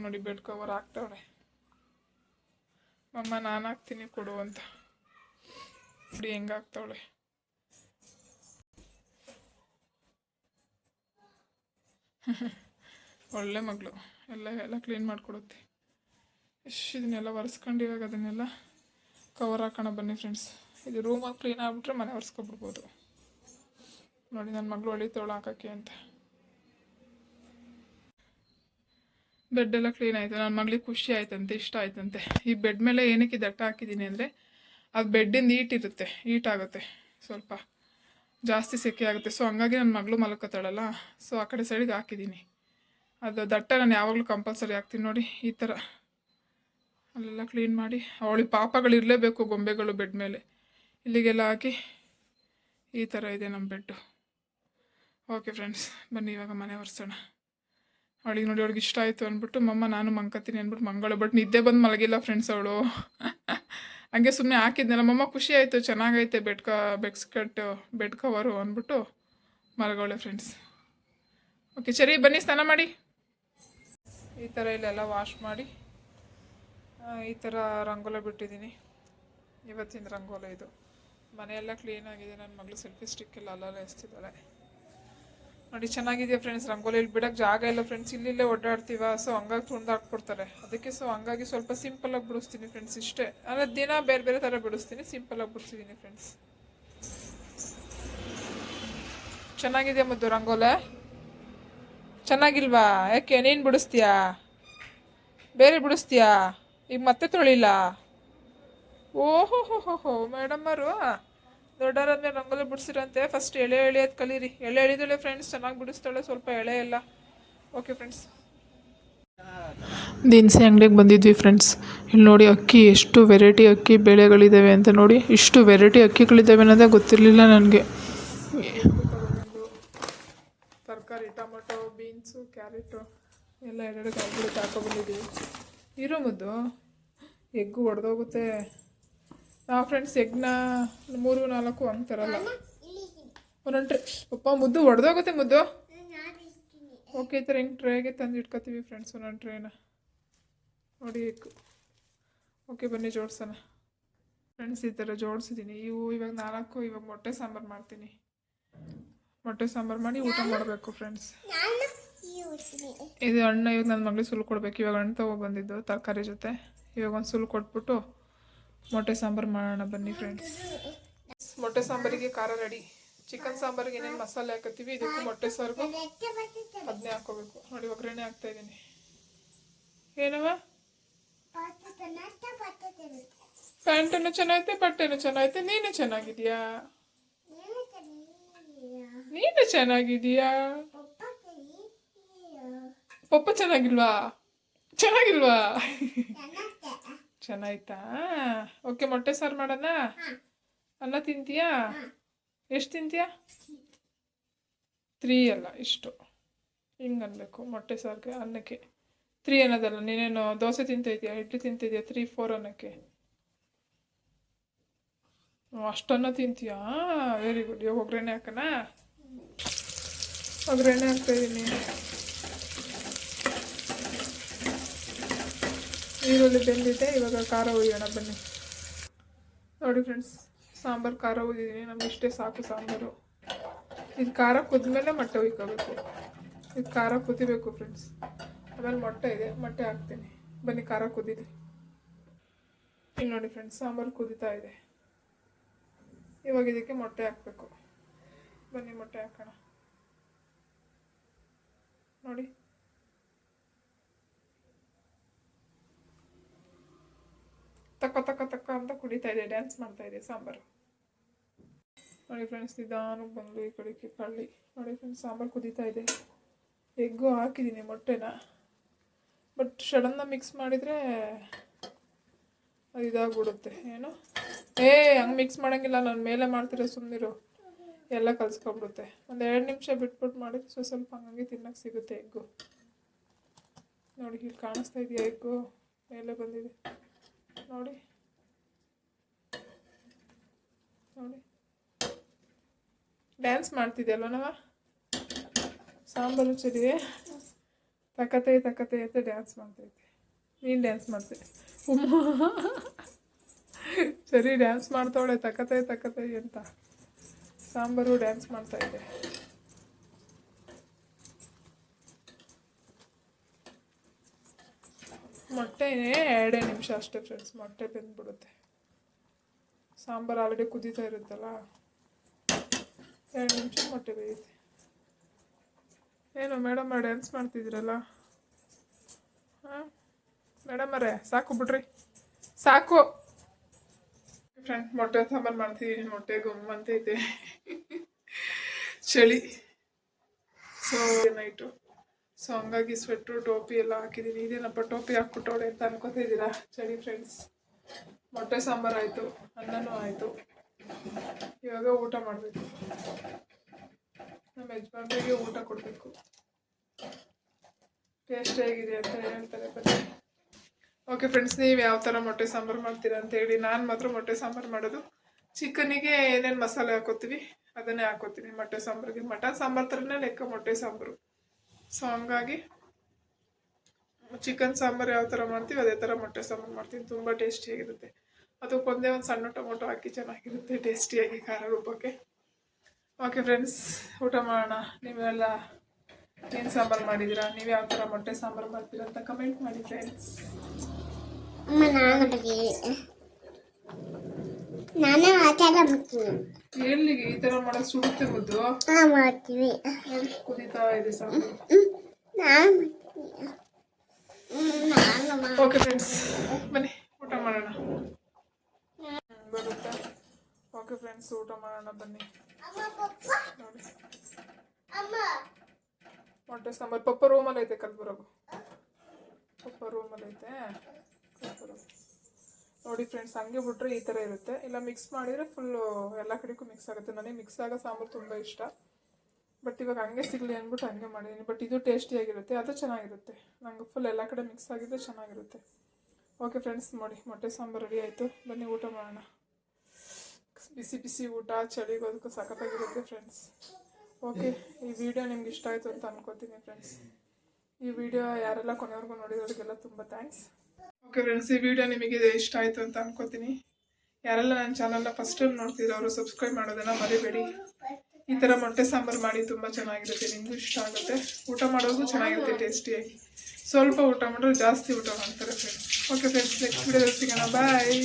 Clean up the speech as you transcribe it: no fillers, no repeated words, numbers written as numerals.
ನೋಡಿ bed cover ಹಾಕ್ತವಳೆ ಮಮ್ಮ, ನಾನು ಹಾಕ್ತೀನಿ ಕೊಡು ಅಂತ. ನೋಡಿ ಹೆಂಗೆ ಹಾಕ್ತವಳೆ. ಒಳ್ಳೆ ಮಗಳು. ಎಲ್ಲ ಕ್ಲೀನ್ ಮಾಡಿಕೊಡುತ್ತೆ. ಇದನ್ನೆಲ್ಲ ಒರೆಸ್ಕೊಂಡು ಇವಾಗ ಅದನ್ನೆಲ್ಲ ಕವರ್ ಹಾಕೋಣ ಬನ್ನಿ ಫ್ರೆಂಡ್ಸ್. ಇದು ರೂಮಲ್ಲಿ ಕ್ಲೀನ್ ಆಗಿಬಿಟ್ರೆ ಮನೆ ಒರೆಸ್ಕೊಬಿಡ್ಬೋದು. ನೋಡಿ ನನ್ನ ಮಗಳು ಹೊಳಿತವಳು ಹಾಕೋಕ್ಕೆ ಅಂತ. ಬೆಡ್ ಎಲ್ಲ ಕ್ಲೀನ್ ಆಯಿತು. ನನ್ನ ಮಗಳಿಗೆ ಖುಷಿ ಆಯ್ತಂತೆ, ಇಷ್ಟ ಆಯ್ತಂತೆ. ಈ ಬೆಡ್ ಮೇಲೆ ಏನಕ್ಕೆ ದಟ್ಟ ಹಾಕಿದ್ದೀನಿ ಅಂದರೆ ಅದು ಬೆಡ್ಡಿಂದ ಈಟಿರುತ್ತೆ, ಈಟಾಗುತ್ತೆ, ಸ್ವಲ್ಪ ಜಾಸ್ತಿ ಸೆಕೆ ಆಗುತ್ತೆ. ಸೊ ಹಂಗಾಗಿ ನನ್ನ ಮಗಳು ಮಲ್ಕೋತಾಳಲ್ಲ, ಸೊ ಆ ಕಡೆ ಸೈಡಿಗೆ ಹಾಕಿದ್ದೀನಿ. ಅದು ದಟ್ಟ ನಾನು ಯಾವಾಗಲೂ ಕಂಪಲ್ಸರಿ ಹಾಕ್ತೀನಿ. ನೋಡಿ ಈ ಥರ ಅಲ್ಲೆಲ್ಲ ಕ್ಲೀನ್ ಮಾಡಿ. ಅವಳಿಗೆ ಪಾಪಗಳು ಇರಲೇಬೇಕು, ಗೊಂಬೆಗಳು ಬೆಡ್ ಮೇಲೆ. ಇಲ್ಲಿಗೆಲ್ಲ ಹಾಕಿ ಈ ಥರ ಇದೆ ನಮ್ಮ ಬೆಡ್ಡು. ಓಕೆ ಫ್ರೆಂಡ್ಸ್, ಬನ್ನಿ ಇವಾಗ ಮನೆ ಒರೆಸೋಣ. ಅವಳಿಗೆ ನೋಡಿ, ಅವಳಿಗೆ ಇಷ್ಟ ಆಯಿತು ಅಂದ್ಬಿಟ್ಟು ಮಮ್ಮ ನಾನು ಮಂಕತ್ತೀನಿ ಅಂದ್ಬಿಟ್ಟು ಮಂಗಳು. ಬಟ್ ನಿದ್ದೆ ಬಂದು ಮಲಗಿಲ್ಲ ಫ್ರೆಂಡ್ಸ್ ಅವಳು. ಹಂಗೆ ಸುಮ್ಮನೆ ಹಾಕಿದ್ನಲ್ಲ ಮಮ್ಮ, ಖುಷಿ ಆಯಿತು, ಚೆನ್ನಾಗೈತೆ ಬೆಡ್ ಕವರು ಅಂದ್ಬಿಟ್ಟು ಮಲಗೋಳೆ ಫ್ರೆಂಡ್ಸ್. ಓಕೆ ಸರಿ, ಬನ್ನಿ ಸ್ನಾನ ಮಾಡಿ. ಈ ಥರ ಇಲ್ಲೆಲ್ಲ ವಾಶ್ ಮಾಡಿ ಈ ಥರ ರಂಗೋಲಿ ಬಿಟ್ಟಿದ್ದೀನಿ. ಇವತ್ತಿನ ರಂಗೋಲಿ ಇದು. ಮನೆಯೆಲ್ಲ ಕ್ಲೀನಾಗಿದೆ. ನನ್ನ ಮಗಳು ಸೆಲ್ಫಿ ಸ್ಟಿಕ್ಕೆಲ್ಲ ಅಲ್ಲೆಲ್ಲ ಎಸ್ತಿದ್ದಾಳೆ. ನೋಡಿ ಚೆನ್ನಾಗಿದೆಯಾ ಫ್ರೆಂಡ್ಸ್ ರಂಗೋಲಿ. ಇಲ್ಲಿ ಬಿಡೋಕ್ಕೆ ಜಾಗ ಇಲ್ಲ ಫ್ರೆಂಡ್ಸ್, ಇಲ್ಲಿಲ್ಲೇ ಓಡಾಡ್ತೀವ. ಸೊ ಹಂಗಾಗಿ ತುಳ್ದಾಕ್ಬಿಡ್ತಾರೆ. ಅದಕ್ಕೆ ಸೊ ಹಂಗಾಗಿ ಸ್ವಲ್ಪ ಸಿಂಪಲಾಗಿ ಬಿಡಿಸ್ತೀನಿ ಫ್ರೆಂಡ್ಸ್, ಇಷ್ಟೇ. ಅಂದರೆ ದಿನ ಬೇರೆ ಬೇರೆ ಥರ ಬಿಡಿಸ್ತೀನಿ, ಸಿಂಪಲಾಗಿ ಬಿಡಿಸಿದ್ದೀನಿ ಫ್ರೆಂಡ್ಸ್. ಚೆನ್ನಾಗಿದೆಯಾ ಮುದ್ದು ರಂಗೋಲೆ? ಚೆನ್ನಾಗಿಲ್ವಾ? ಯಾಕೆ ನೀನು ಬಿಡಿಸ್ತೀಯಾ? ಬೇರೆ ಬಿಡಿಸ್ತೀಯಾ? ಈಗ ಮತ್ತೆ ತೊಳಿಲ್ಲ? ಓಹೋ ಹೋ ಹೋ ಹೋ ಮೇಡಮ್ಮರು ದೊಡ್ಡವರಾದ್ಮೇಲೆ ರಂಗೋಲಿ ಬಿಡಿಸಿರಂತೆ. ಫಸ್ಟ್ ಎಳೆ ಎಳೆಯೋದು ಕಲೀರಿ. ಎಳೆ ಎಳಿದಳೆ ಫ್ರೆಂಡ್ಸ್, ಚೆನ್ನಾಗಿ ಬಿಡಿಸ್ತಾಳೆ. ಸ್ವಲ್ಪ ಎಳೆ ಎಲ್ಲ. ಓಕೆ ಫ್ರೆಂಡ್ಸ್, ದಿನಸಿ ಅಂಗಡಿಗೆ ಬಂದಿದ್ವಿ ಫ್ರೆಂಡ್ಸ್. ಇಲ್ಲಿ ನೋಡಿ ಅಕ್ಕಿ, ಎಷ್ಟು ವೆರೈಟಿ ಅಕ್ಕಿ ಬೇಳೆಗಳಿದ್ದಾವೆ ಅಂತ ನೋಡಿ. ಇಷ್ಟು ವೆರೈಟಿ ಅಕ್ಕಿಗಳಿದ್ದಾವೆ ಅನ್ನೋದೇ ಗೊತ್ತಿರಲಿಲ್ಲ ನನಗೆ. ತರಕಾರಿ ಟೊಮೊಟೊ, ಬೀನ್ಸು, ಕ್ಯಾರೆಟು ಎಲ್ಲ ಎರಡೆರಡು ಕಾಯಿಗಳು ಹಾಕೊಬಂದಿದ್ದೀವಿ. ಇರೋ ಮುದ್ದು ಎಗ್ಗು ಒಡೆದೋಗುತ್ತೆ. ನಾವು ಫ್ರೆಂಡ್ಸ್ ಎಗ್ನ 3-4 ಹಂಗೆ ತರಲ್ಲ. ಒಂದೊಂದು ಟ್ರೇ ಪಪ್ಪ ಮುದ್ದು ಒಡೆದೋಗುತ್ತೆ ಮುದ್ದು. ಓಕೆ, ಈ ಥರ ಹಿಂಗೆ ಟ್ರೇಗೆ ತಂದು ಇಟ್ಕೊತೀವಿ ಫ್ರೆಂಡ್ಸ್, ಒಂದೊಂದು ಟ್ರೇನ. ನೋಡಿ ಎಗ್ಗು. ಓಕೆ ಬನ್ನಿ ಜೋಡಿಸೋಣ ಫ್ರೆಂಡ್ಸ್. ಈ ಥರ ಜೋಡಿಸಿದ್ದೀನಿ. ಇವಾಗ 4. ಇವಾಗ ಮೊಟ್ಟೆ ಸಾಂಬಾರು ಮಾಡ್ತೀನಿ. ಮೊಟ್ಟೆ ಸಾಂಬಾರು ಮಾಡಿ ಊಟ ಮಾಡಬೇಕು ಫ್ರೆಂಡ್ಸ್. ಇದು ಹಣ್ಣು ಇವಾಗ ನನ್ನ ಮಗಳಿಗೆ ಸುಲ್ ಕೊಡ್ಬೇಕು. ಇವಾಗ ಹಣ್ಣು ತೊಗೊಬಂದಿದ್ದು ತರಕಾರಿ ಜೊತೆ. ಇವಾಗ ಒಂದು ಸುಲ್ ಕೊಟ್ಬಿಟ್ಟು ಮೊಟ್ಟೆ ಸಾಂಬಾರು ಮಾಡೋಣ ಬನ್ನಿ ಫ್ರೆಂಡ್ಸ್. ಮೊಟ್ಟೆ ಸಾಂಬಾರಿಗೆ ಖಾರ ರೆಡಿ. ಚಿಕನ್ ಸಾಂಬಾರಿಗೆ ಏನೇನು ಮಸಾಲೆ ಹಾಕತ್ತೀವಿ, ಇದಕ್ಕೂ ಮೊಟ್ಟೆ ಸಾರಿಗೂ ಅದನ್ನೇ ಹಾಕೋಬೇಕು. ನೋಡಿ ಒಗ್ಗರಣೆ ಹಾಕ್ತಾ ಇದ್ದೀನಿ. ಏನವ? ಪ್ಯಾಂಟನ್ನು ಚೆನ್ನಾಗೈತೆ, ಬಟ್ಟೆನೂ ಚೆನ್ನಾಗೈತೆ, ನೀನು ಚೆನ್ನಾಗಿದೀಯಾ? ನೀನು ಚೆನ್ನಾಗಿದೀಯಾ? ಪಪ್ಪ ಚೆನ್ನಾಗಿಲ್ವಾ? ಚೆನ್ನಾಗಿಲ್ವಾ? ಚೆನ್ನಾಯ್ತಾ? ಓಕೆ, ಮೊಟ್ಟೆ ಸಾರು ಮಾಡೋಣ. ಅನ್ನ ತಿಂತೀಯಾ? ಎಷ್ಟು ತಿಂತೀಯಾ? 3 ಅಲ್ಲ, ಇಷ್ಟು ಹಿಂಗೆ ಅನ್ಬೇಕು. ಮೊಟ್ಟೆ ಸಾರಿಗೆ ಅನ್ನಕ್ಕೆ 3 ಅನ್ನೋದಲ್ಲ. ನೀನೇನು ದೋಸೆ ತಿಂತಿದ್ಯಾ, ಇಡ್ಲಿ ತಿಂತಿದ್ಯಾ? 3-4 ಅನ್ನಕ್ಕೆ ಅಷ್ಟನ್ನ ತಿಂತೀಯಾ? Very good. ಇವಾಗ ಒಗ್ಗರಣೆ ಹಾಕೋಣ. ಒಗ್ಗರಣೆ ಹಾಕ್ತಾಯಿದ್ದೀನಿ. ಈರುಳ್ಳಿ ಬೆಂದಿದೆ. ಇವಾಗ ಖಾರ ಹುಯ್ಯೋಣ ಬನ್ನಿ. ನೋಡಿ ಫ್ರೆಂಡ್ಸ್, ಸಾಂಬಾರು ಖಾರ ಹುಯ್ದಿದ್ದೀನಿ. ನಮ್ಗೆ ಇಷ್ಟೇ ಸಾಕು ಸಾಂಬಾರು. ಇದು ಖಾರ ಕುದ್ಮೇಲೆ ಮೊಟ್ಟೆ ಹುಯ್ಕೋಬೇಕು. ಇದು ಖಾರ ಕುದಿಬೇಕು ಫ್ರೆಂಡ್ಸ್. ಆಮೇಲೆ ಮೊಟ್ಟೆ ಇದೆ, ಮೊಟ್ಟೆ ಹಾಕ್ತೀನಿ ಬನ್ನಿ. ಖಾರ ಕುದೀಲಿ. ಇಲ್ಲಿ ನೋಡಿ ಫ್ರೆಂಡ್ಸ್, ಸಾಂಬಾರು ಕುದೀತಾ ಇದೆ. ಇವಾಗ ಇದಕ್ಕೆ ಮೊಟ್ಟೆ ಹಾಕಬೇಕು. ಬನ್ನಿ ಮೊಟ್ಟೆ ಹಾಕೋಣ. ನೋಡಿ ತಕ್ಕ ತಕ್ಕ ತಕ್ಕ ಅಂತ ಕುಡಿತಾ ಇದೆ, ಡ್ಯಾನ್ಸ್ ಮಾಡ್ತಾ ಇದೆ ಸಾಂಬಾರು. ನೋಡಿ ಫ್ರೆಂಡ್ಸ್, ನಿಧಾನಕ್ಕೆ ಬಂದು ಈ ಕಡೆಗೆ ಕಳ್ಳಿ. ನೋಡಿ ಫ್ರೆಂಡ್ಸ್, ಸಾಂಬಾರು ಕುದೀತಾ ಇದೆ. ಎಗ್ಗು ಹಾಕಿದ್ದೀನಿ, ಮೊಟ್ಟೆನ. ಬಟ್ ಸಡನ್ನಾಗಿ ಮಿಕ್ಸ್ ಮಾಡಿದರೆ ಅದು ಇದಾಗ್ಬಿಡುತ್ತೆ. ಏನು ಹಂಗೆ ಮಿಕ್ಸ್ ಮಾಡೋಂಗಿಲ್ಲ. ನಾನು ಮೇಲೆ ಮಾಡ್ತಿರೋ ಸುಮ್ಮನಿರು, ಎಲ್ಲ ಕಲಿಸ್ಕೊಬಿಡುತ್ತೆ. ಒಂದು 2 ನಿಮಿಷ ಬಿಟ್ಬಿಟ್ಟು ಮಾಡಿದ್ರೆ ಸ್ವಲ್ಪ ಹಂಗೆ ತಿನ್ನೋಕ್ಕೆ ಸಿಗುತ್ತೆ ಎಗ್ಗು. ನೋಡಿ ಇಲ್ಲಿ ಕಾಣಿಸ್ತಾ ಇದೆಯಾ ಎಗ್ಗು? ಮೇಲೆ ಬಂದಿದೆ ನೋಡಿ. ನೋಡಿ ಡ್ಯಾನ್ಸ್ ಮಾಡ್ತಿದ್ದೆ ಅಲ್ವ ನಾವ? ಸಾಂಬಾರು ಚೆಲ್ಲಿದೆ. ತಕತೆ ತಕತೆ ಅಂತ ಡ್ಯಾನ್ಸ್ ಮಾಡ್ತೈತೆ. ನೀನು ಡ್ಯಾನ್ಸ್ ಮಾಡ್ತೆ ಸರಿ ಡ್ಯಾನ್ಸ್ ಮಾಡ್ತಾವಳೆ ತಕತೆ ತಕತೆ ಅಂತ. ಸಾಂಬಾರು ಡ್ಯಾನ್ಸ್ ಮಾಡ್ತಾ ಇದೆ. ಮೊಟ್ಟೆ 2 ನಿಮಿಷ ಅಷ್ಟೇ ಫ್ರೆಂಡ್ಸ್, ಮೊಟ್ಟೆ ಬೆಂದ್ಬಿಡುತ್ತೆ. ಸಾಂಬಾರು ಆಲ್ರೆಡಿ ಕುದೀತಾ ಇರುತ್ತಲ್ಲ, 2 ನಿಮಿಷ ಮೊಟ್ಟೆ ಬೇಯುತ್ತೆ. ಏನು ಮೇಡಮ್ ಡ್ಯಾನ್ಸ್ ಮಾಡ್ತಿದ್ದೀರಲ್ಲ? ಹಾಂ ಮೇಡಮ್ ಅವರೇ ಸಾಕು ಬಿಡ್ರಿ, ಸಾಕು. ಫ್ರೆಂಡ್ ಮೊಟ್ಟೆ ಸಾಂಬಾರು ಮಾಡ್ತಿದ್ದೀನಿ. ಮೊಟ್ಟೆ ಗುಮ್ಮಂತೈತೆ, ಚಳಿ. ಸೊ ನೈಟು, ಸೊ ಹಂಗಾಗಿ ಸ್ವೆಟ್ರು ಟೋಪಿ ಎಲ್ಲ ಹಾಕಿದ್ದೀನಿ. ಇದೇನಪ್ಪ ಟೋಪಿ ಹಾಕ್ಬಿಟ್ಟವಳೆ ಅಂತ ಅನ್ಕೋತಿದ್ದೀರಾ? ಚಳಿ ಫ್ರೆಂಡ್ಸ್. ಮೊಟ್ಟೆ ಸಾಂಬಾರು ಆಯಿತು, ಅನ್ನನೂ ಆಯಿತು. ಇವಾಗ ಊಟ ಮಾಡಬೇಕು. ನಮ್ಮ ಯಜಮಾನ್ರಿಗೆ ಊಟ ಕೊಡಬೇಕು. ಟೇಸ್ಟ್ ಹೇಗಿದೆ ಅಂತ ಹೇಳ್ತಾರೆ ಬನ್ನಿ. ಓಕೆ ಫ್ರೆಂಡ್ಸ್, ನೀವು ಯಾವ ಥರ ಮೊಟ್ಟೆ ಸಾಂಬಾರು ಮಾಡ್ತೀರಾ ಅಂತ ಹೇಳಿ. ನಾನು ಮಾತ್ರ ಮೊಟ್ಟೆ ಸಾಂಬಾರು ಮಾಡೋದು ಚಿಕನ್ನಿಗೆ ಏನೇನು ಮಸಾಲೆ ಹಾಕೋತೀವಿ ಅದನ್ನೇ ಹಾಕೋತೀನಿ ಮೊಟ್ಟೆ ಸಾಂಬಾರಿಗೆ. ಮಟನ್ ಸಾಂಬಾರು ಥರನೇ ಲೆಕ್ಕ ಮೊಟ್ಟೆ ಸಾಂಬಾರು. ಸೊ ಹಂಗಾಗಿ ಚಿಕನ್ ಸಾಂಬಾರು ಯಾವ ಥರ ಮಾಡ್ತೀವಿ ಅದೇ ಥರ ಮೊಟ್ಟೆ ಸಾಂಬಾರು ಮಾಡ್ತೀನಿ. ತುಂಬ ಟೇಸ್ಟಿಯಾಗಿರುತ್ತೆ. ಅದಕ್ಕೊಂದೇ ಒಂದು ಸಣ್ಣ ಟೊಮೊಟೊ ಹಾಕಿ ಚೆನ್ನಾಗಿರುತ್ತೆ ಟೇಸ್ಟಿಯಾಗಿ, ಖಾರ ರುಬ್ಬಕ್ಕೆ. ಓಕೆ ಫ್ರೆಂಡ್ಸ್, ಊಟ ಮಾಡೋಣ. ನೀವೆಲ್ಲ ಏನು ಸಾಂಬಾರು ಮಾಡಿದ್ದೀರಾ? ನೀವು ಯಾವ ಥರ ಮೊಟ್ಟೆ ಸಾಂಬಾರು ಮಾಡ್ತೀರಾ ಅಂತ ಕಮೆಂಟ್ ಮಾಡಿ ಫ್ರೆಂಡ್ಸ್. ಎಲ್ಲಿಗೆ ಈ ಥರ ಮಾಡೋದು? ಸುಡುತ್ತೆ ಮುದ್ದು. ಕುದೀತಾ ಇದೆ ಸಾಂಬಾರು. ಓಕೆ ಫ್ರೆಂಡ್ಸ್, ಬನ್ನಿ ಊಟ ಮಾಡೋಣ. ಬರುತ್ತೆ. ಓಕೆ ಫ್ರೆಂಡ್ಸ್, ಊಟ ಮಾಡೋಣ ಬನ್ನಿ. ನೋಡಿ ಮೊಟ್ಟೆ ಸಾಂಬಾರು. ಪಪ್ಪ ರೂಮಲ್ಲಿ ಐತೆ, ಕಲ್ಬುರಗು. ಪಪ್ಪ ರೂಮಲ್ಲಿ ಐತೆ, ಕಲ್ಬುರಗು. ನೋಡಿ ಫ್ರೆಂಡ್ಸ್, ಹಂಗೆ ಬಿಟ್ರೆ ಈ ಥರ ಇರುತ್ತೆ. ಇಲ್ಲ ಮಿಕ್ಸ್ ಮಾಡಿದರೆ ಫುಲ್ಲು ಎಲ್ಲ ಕಡೆಗೂ ಮಿಕ್ಸ್ ಆಗುತ್ತೆ. ನನಗೆ ಮಿಕ್ಸ್ ಆಗೋ ಸಾಂಬಾರು ತುಂಬ ಇಷ್ಟ. ಬಟ್ ಇವಾಗ ಹಂಗೆ ಸಿಗಲಿ ಅಂದ್ಬಿಟ್ಟು ಹಂಗೆ ಮಾಡಿದ್ದೀನಿ. ಬಟ್ ಇದು ಟೇಸ್ಟಿಯಾಗಿರುತ್ತೆ, ಅದು ಚೆನ್ನಾಗಿರುತ್ತೆ. ನಂಗೆ ಫುಲ್ ಎಲ್ಲ ಕಡೆ ಮಿಕ್ಸ್ ಆಗಿದ್ರೆ ಚೆನ್ನಾಗಿರುತ್ತೆ. ಓಕೆ ಫ್ರೆಂಡ್ಸ್, ನೋಡಿ ಮೊಟ್ಟೆ ಸಾಂಬಾರು ರೆಡಿ ಆಯಿತು. ಬನ್ನಿ ಊಟ ಮಾಡೋಣ. ಬಿಸಿ ಬಿಸಿ ಊಟ, ಚಳಿಗೋದಕ್ಕೂ ಸಖತ್ತಾಗಿರುತ್ತೆ ಫ್ರೆಂಡ್ಸ್. ಓಕೆ, ಈ ವಿಡಿಯೋ ನಿಮ್ಗೆ ಇಷ್ಟ ಆಯಿತು ಅಂತ ಅನ್ಕೋತೀನಿ ಫ್ರೆಂಡ್ಸ್. ಈ ವಿಡಿಯೋ ಯಾರೆಲ್ಲ ಕೊನೆವರೆಗೂ ನೋಡಿರೋರಿಗೆಲ್ಲ ತುಂಬ ಥ್ಯಾಂಕ್ಸ್. ಓಕೆ ಫ್ರೆಂಡ್ಸ್, ಈ ವಿಡಿಯೋ ನಿಮಗೆ ಇಷ್ಟ ಆಯಿತು ಅಂತ ಅನ್ಕೋತೀನಿ. ಯಾರೆಲ್ಲ ನನ್ನ ಚಾನಲ್ನ ಫಸ್ಟ್ ಟೈಮ್ ನೋಡ್ತಿದ್ರು ಅವರು ಸಬ್ಸ್ಕ್ರೈಬ್ ಮಾಡೋದನ್ನು ಮರಿಬೇಡಿ. ಈ ಥರ ಮೊಟ್ಟೆ ಸಾಂಬಾರು ಮಾಡಿ ತುಂಬ ಚೆನ್ನಾಗಿರುತ್ತೆ, ನಿಮಗೂ ಇಷ್ಟ ಆಗುತ್ತೆ. ಊಟ ಮಾಡೋದು ಚೆನ್ನಾಗಿರುತ್ತೆ ಟೇಸ್ಟಿಯಾಗಿ. ಸ್ವಲ್ಪ ಊಟ ಮಾಡಿದ್ರೆ ಜಾಸ್ತಿ ಊಟ ಮಾಡ್ತಾರೆ ಫ್ರೆಂಡ್ಸ್. ಓಕೆ ಫ್ರೆಂಡ್ಸ್, ನೆಕ್ಸ್ಟ್ ವಿಡಿಯೋದಲ್ಲಿ ಸಿಗೋಣ. ಬಾಯ್.